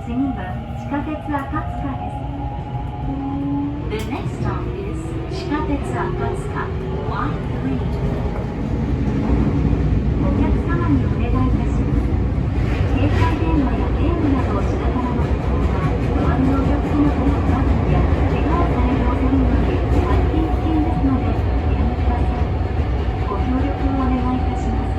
次は地下鉄赤塚です。The next stop is 地下鉄赤塚 Y3。お客様にお願いいたします。携帯電話やゲームなどをしながらの旅行は、周りのお客様からトラブルや怪我をされる恐れにより大変危険ですので、おやめください。ご協力をお願いいたします。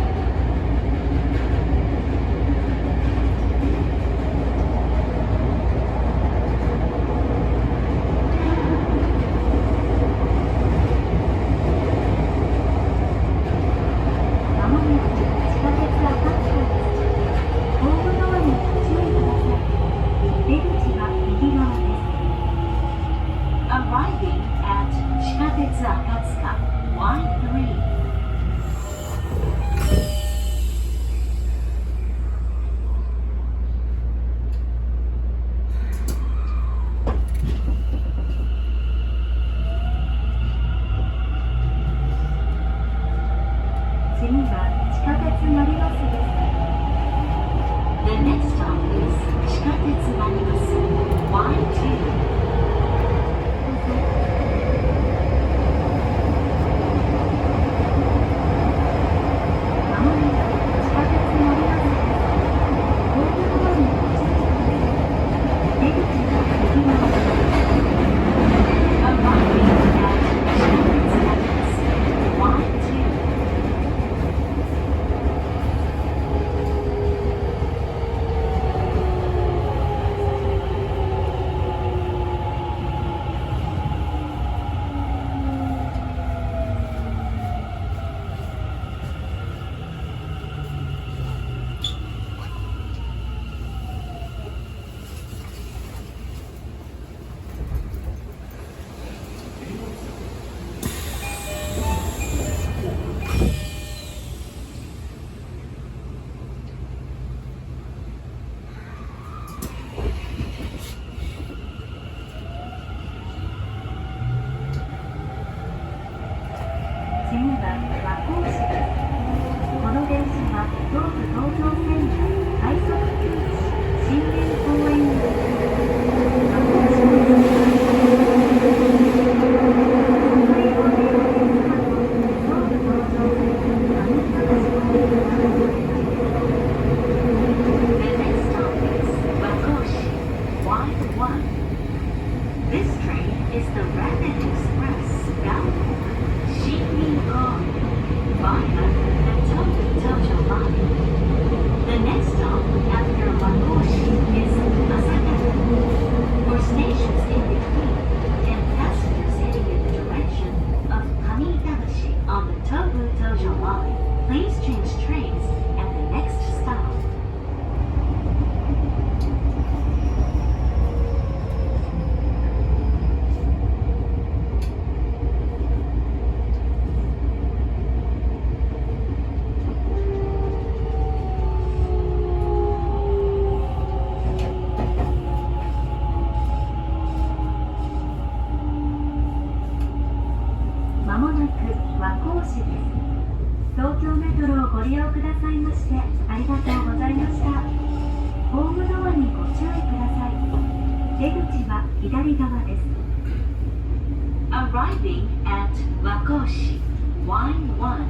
まもなく地下鉄赤塚です。ホームドアにご注意ください。出口は右側です。Arriving at 地下鉄赤塚 Y3。次は地下鉄マリノスです。The next stop is 地下鉄マリノス Y2。まもなく地下鉄マリノスです。ホームドアにご注意ください。出口は右側です。Arriving at 地下鉄マリノス Y2。次は和光市です。この電車は東武東上線の快速急行新田公園行き和光市です。東海道電車線など東武東上線上高地公園行き The next stop is 和光市 Y1。This train is the Rapid Express bound for Shinjuku via the Tohoku Line. The next stop after Wakoshi is Asaka. For stations in between and passengers heading in the direction of Kamitabashi on the Tohoku Line, please change trains at the next stop.まもなく和光市です。東京メトロをご利用くださいましてありがとうございました。ホームドアにご注意ください。出口は左側です。Arriving at Wakoshi Y1